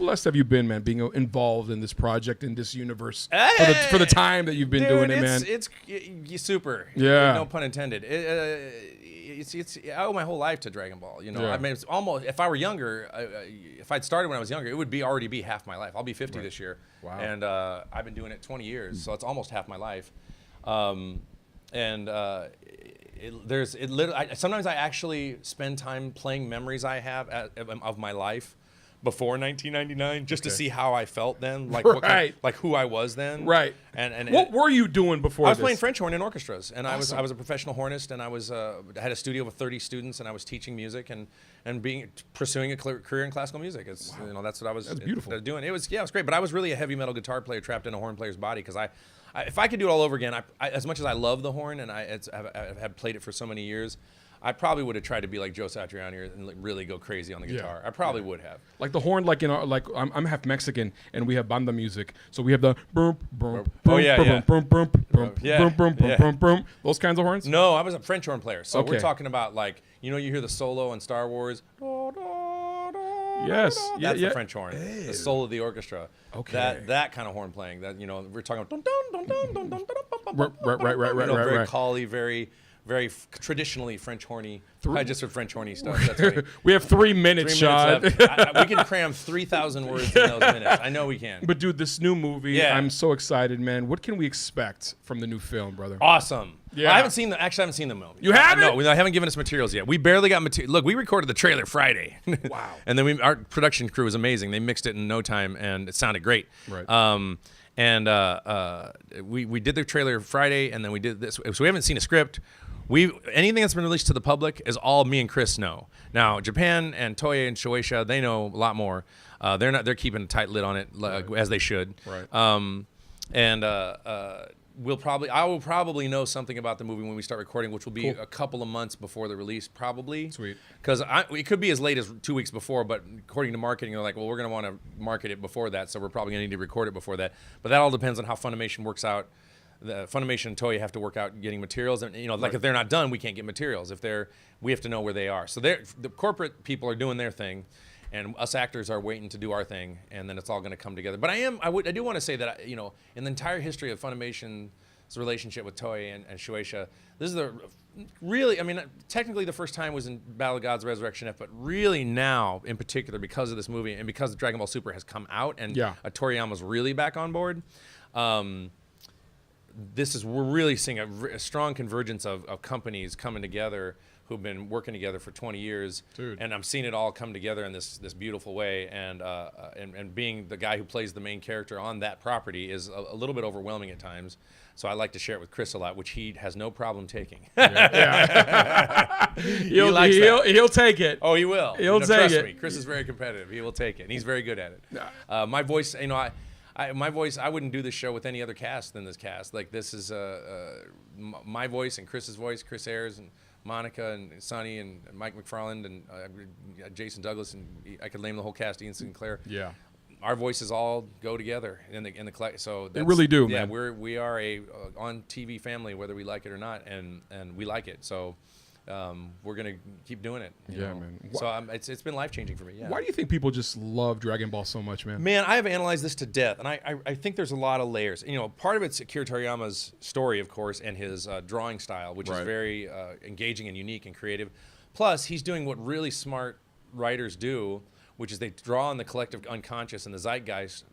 blessed have you been, man, being involved in this project, in this universe, Hey! for the time that you've been doing it, man? It's super. Yeah. No pun intended. I owe my whole life to Dragon Ball. You know, Yeah. I mean, it's almost. If I were younger, if I'd started when I was younger, it would already be half my life. I'll be 50 this year. Wow. And I've been doing it 20 years, so it's almost half my life. Sometimes I actually spend time playing memories I have of my life before 1999, just to see how I felt then, like like who I was then. Right. And what were you doing before? I was this? playing French horn in orchestras, and Awesome. I was a professional hornist, and I had a studio with 30 students, and I was teaching music and pursuing a career in classical music. It's that's what I was doing. It was great, but I was really a heavy metal guitar player trapped in a horn player's body because if I could do it all over again, as much as I love the horn and I have played it for so many years, I probably would have tried to be like Joe Satriani and really go crazy on the guitar. I probably would have. Like the horn, like I'm half Mexican and we have banda music, so we have the boom boom boom boom boom boom boom boom. Those kinds of horns. No, I was a French horn player, so we're talking about like you hear the solo in Star Wars. Yes, that's the French horn, the soul of the orchestra. Okay, that kind of horn playing. That we're talking about. Right. Very call-y, very traditionally French horny. I just for French horny stuff. That's funny. We have 3 minutes, Sean. We can cram 3,000 words in those minutes. I know we can. But dude, this new movie, I'm so excited, man. What can we expect from the new film, brother? Awesome. Yeah. I haven't seen the movie. You haven't? No, I haven't given us materials yet. We barely got material. Look, we recorded the trailer Friday. Wow. And then our production crew was amazing. They mixed it in no time, and it sounded great. Right. We did the trailer Friday, and then we did this. So we haven't seen a script. Anything that's been released to the public is all me and Chris know. Now Japan and Toei and Shueisha, they know a lot more. They're keeping a tight lid on it, as they should. Right. I will probably know something about the movie when we start recording, which will be a couple of months before the release, probably. Sweet. Because it could be as late as 2 weeks before, but according to marketing, they're like, well, we're going to want to market it before that, so we're probably going to need to record it before that. But that all depends on how Funimation works out. The Funimation and Toei have to work out getting materials, and if they're not done, we can't get materials. We have to know where they are. So the corporate people are doing their thing, and us actors are waiting to do our thing, and then it's all going to come together. But I do want to say that in the entire history of Funimation's relationship with Toei and Shueisha, this is technically the first time was in Battle of Gods Resurrection F, but really now, in particular, because of this movie and because Dragon Ball Super has come out and Toriyama's really back on board. We're really seeing a strong convergence of companies coming together who've been working together for 20 years. Dude. And I'm seeing it all come together in this beautiful way. And being the guy who plays the main character on that property is a little bit overwhelming at times. So I like to share it with Chris a lot, which he has no problem taking. He'll take it. Oh, he will. He'll take trust it. me. Chris is very competitive. He will take it. And he's very good at it. My voice, my voice, I wouldn't do this show with any other cast than this cast. Like, this is my voice and Chris's voice, Chris Ayers and Monica and Sonny and Mike McFarland and Jason Douglas, and I could name the whole cast, Ian Sinclair. Yeah. Our voices all go together in the so they really do, man. We are a on TV family, whether we like it or not, and we like it. So we're gonna keep doing it. You know? Man. So it's been life changing for me. Yeah. Why do you think people just love Dragon Ball so much, man? Man, I have analyzed this to death, and I think there's a lot of layers. Part of it's Akira Toriyama's story, of course, and his drawing style, which is very engaging and unique and creative. Plus, he's doing what really smart writers do, which is they draw on the collective unconscious and the zeitgeist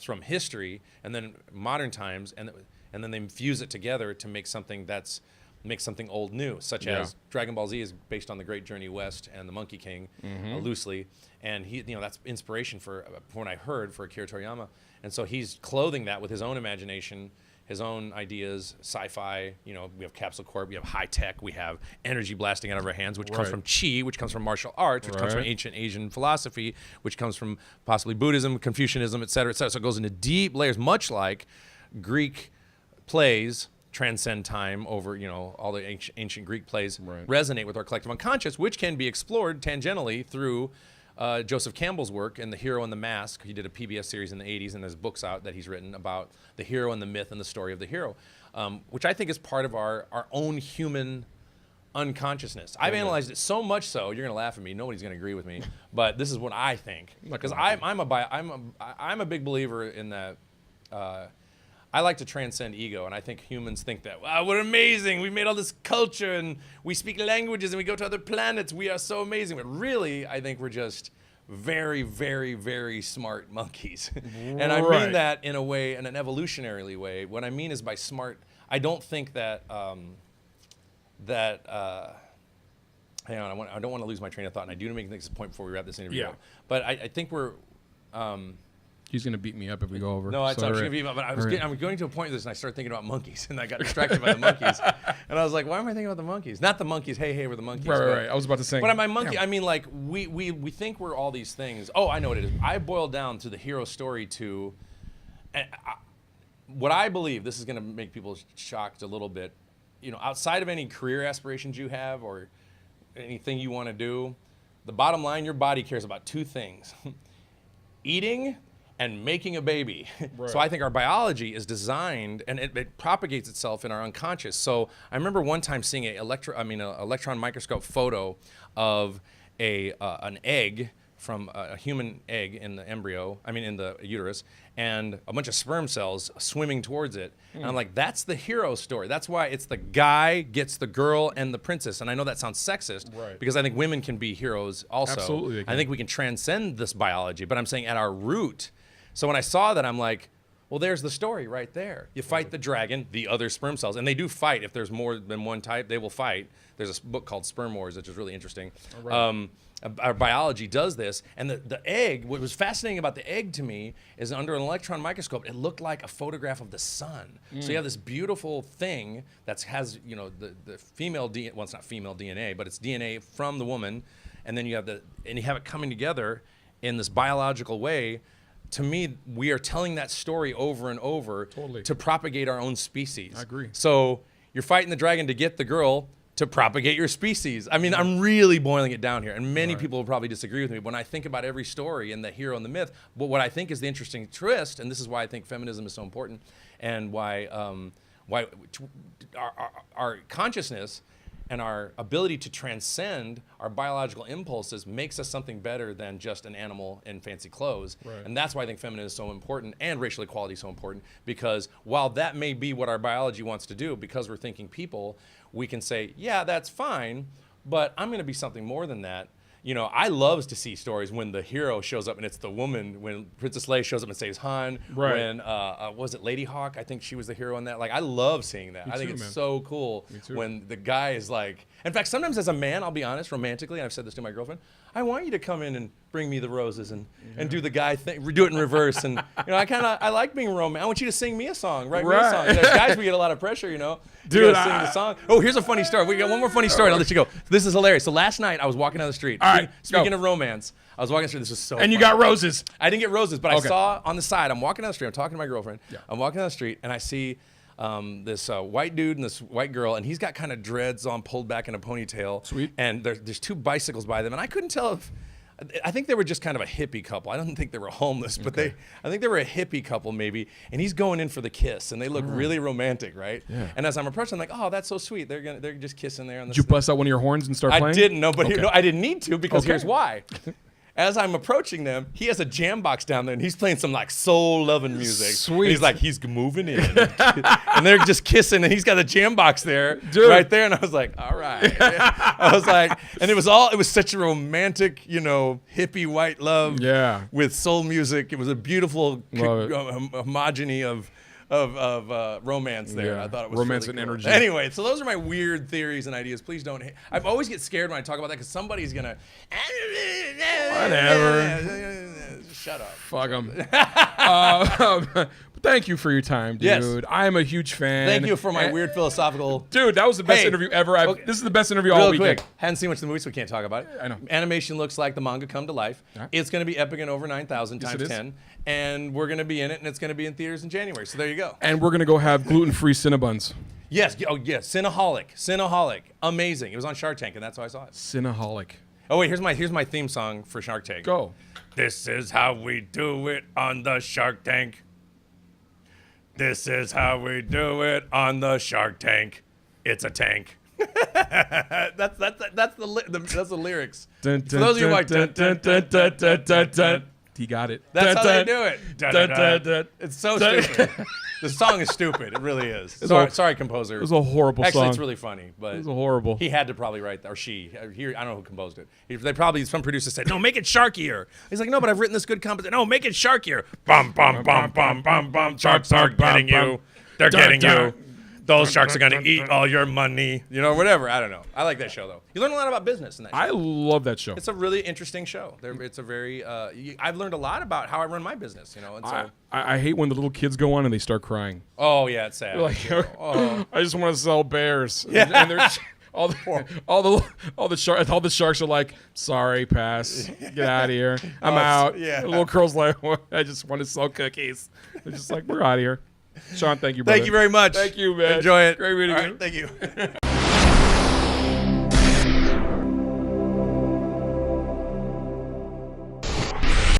from history and then modern times, and then they fuse it together to make something old new, such as Dragon Ball Z is based on the Great Journey West and the Monkey King, loosely, and that's inspiration for what I heard for Akira Toriyama, and so he's clothing that with his own imagination, his own ideas, sci-fi. We have Capsule Corp, we have high tech, we have energy blasting out of our hands, which comes from Qi, which comes from martial arts, which comes from ancient Asian philosophy, which comes from possibly Buddhism, Confucianism, et cetera, et cetera. So it goes into deep layers, much like Greek plays transcend time over, all the ancient Greek plays resonate with our collective unconscious, which can be explored tangentially through Joseph Campbell's work in The Hero and the Mask. He did a PBS series in the 80s, and there's books out that he's written about the hero and the myth and the story of the hero, which I think is part of our own human unconsciousness. I've analyzed it so much so, you're gonna laugh at me. Nobody's gonna agree with me, but this is what I think, because I'm a big believer in that. I like to transcend ego, and I think humans think that, wow, we're amazing. We made all this culture, and we speak languages, and we go to other planets. We are so amazing. But really, I think we're just very, very, very smart monkeys. And I mean that in a way, in an evolutionary way. What I mean is by smart, I don't think that, hang on, I don't want to lose my train of thought, and I do make this point before we wrap this interview up. But I think we're... He's gonna beat me up if we go over. No, I'm gonna beat him up. But I'm going to a point of this, and I started thinking about monkeys, and I got distracted by the monkeys. And I was like, why am I thinking about the monkeys? Not the monkeys. Hey, we're the monkeys. Right. I was about to say. But by monkey, I mean like we think we're all these things. Oh, I know what it is. I boiled down to the hero story to, what I believe. This is gonna make people shocked a little bit. You know, outside of any career aspirations you have or anything you want to do, the bottom line, your body cares about two things: eating and making a baby. Right. So I think our biology is designed, and it propagates itself in our unconscious. So I remember one time seeing an electron microscope photo of an egg from a human egg in the in the uterus, and a bunch of sperm cells swimming towards it. And I'm like, that's the hero story. That's why it's the guy gets the girl and the princess. And I know that sounds sexist, because I think women can be heroes also. Absolutely. I think we can transcend this biology, but I'm saying at our root. So when I saw that, I'm like, well, there's the story right there. You fight the dragon, the other sperm cells, and they do fight. If there's more than one type, they will fight. There's a book called Sperm Wars, which is really interesting. Our biology does this, and the egg, what was fascinating about the egg to me is under an electron microscope, it looked like a photograph of the sun. So you have this beautiful thing that has, you know, the female DNA, well, it's not female DNA, but it's DNA from the woman, and then you have it coming together in this biological way. To me, we are telling that story over and over to propagate our own species. I agree. So you're fighting the dragon to get the girl to propagate your species. I mean, I'm really boiling it down here, and many people will probably disagree with me. But when I think about every story and the hero and the myth, but what I think is the interesting twist, and this is why I think feminism is so important, and why our consciousness and our ability to transcend our biological impulses makes us something better than just an animal in fancy clothes. And that's why I think feminism is so important, and racial equality is so important, because while that may be what our biology wants to do, because we're thinking people, we can say, yeah, that's fine, but I'm gonna be something more than that. You know, I loves to see stories when the hero shows up and it's the woman, when Princess Leia shows up and saves Han, when, was it Lady Hawk? I think she was the hero in that. Like, I love seeing that. I think it's so cool when the guy is like, in fact, sometimes as a man, I'll be honest, romantically, and I've said this to my girlfriend, I want you to come in and bring me the roses and do the guy thing, do it in reverse. And, you know, I like being romantic. I want you to sing me a song, write me a song. As guys, we get a lot of pressure, you know. Dude, you gotta sing the song. Oh, here's a funny story. We got one more funny story, and I'll let you go. This is hilarious. So last night, I was walking down the street. Speaking of romance, I was walking down the street. This was so And you got roses. I didn't get roses, but I saw on the side, I'm walking down the street. I'm talking to my girlfriend. I'm walking down the street, and I see this white dude and this white girl, and he's got kind of dreads on, pulled back in a ponytail. Sweet. And there's two bicycles by them, and I couldn't tell if, I think they were just kind of a hippie couple. I don't think they were homeless, but I think they were a hippie couple maybe. And he's going in for the kiss, and they look really romantic, right? Yeah. And as I'm approaching, I'm like, oh, that's so sweet. They're just kissing there. Did you bust out one of your horns and start playing? I didn't, no, but I didn't need to, because here's why. As I'm approaching them, he has a jam box down there, and he's playing some like soul-loving music. Sweet. And he's like, he's moving in, and they're just kissing, and he's got a jam box there, right there. And I was like, all right. I was like, and it was such a romantic, you know, hippie white love, with soul music. It was a beautiful homogeny of romance there. I thought it was romance really and cool. energy. Anyway, so those are my weird theories and ideas. Please don't. I always get scared when I talk about that, because somebody's gonna. Whatever. Shut up. Fuck them. Thank you for your time, dude. Yes. I'm a huge fan. Thank you for my weird philosophical. Dude, that was the best interview ever. This is the best interview all weekend. Quick. Hadn't seen much of the movie, so we can't talk about it. I know. Animation looks like the manga come to life. It's going to be epic and over 9,000 times 10. And we're going to be in it, and it's going to be in theaters in January. So there you go. And we're going to go have gluten-free Cinnabons. Yes. Oh, yes. Cineholic. Amazing. It was on Shark Tank, and that's how I saw it. Cineholic. Oh, wait. Here's my theme song for Shark Tank. Go. This is how we do it on the Shark Tank. This is how we do it on the Shark Tank. It's a tank. That's the lyrics. Dun, For dun, those of you who dun, like, dun, dun, dun, dun, dun, dun. He got it. that's how they Dun, do it. dun, dun. It's so stupid. The song is stupid. It really is. Sorry, composer. It was a horrible Actually, song. it's really funny, but It was a horrible. he had to probably write that, or she. I don't know who composed it. Some producer said, "No, make it sharkier." He's like, "No, but I've written this good composition. No, make it sharkier." Bum bum bum bum bum bum. Sharks are getting you. They're getting you. Those sharks are gonna eat all your money. You know, whatever. I don't know. I like that show though. You learn a lot about business in that show. I love that show. It's a really interesting show. It's a very. I've learned a lot about how I run my business. You know, and so. I hate when the little kids go on and they start crying. Oh yeah, it's sad. They're like, I just want to sell bears. Yeah. And they're all the sharks are like, sorry, pass, get out of here, I'm out. Yeah. The little girl's like, well, I just want to sell cookies. They're just like, we're out of here. Sean, thank you, brother. Thank you very much. Thank you, man. Enjoy it. Great meeting you. Thank you.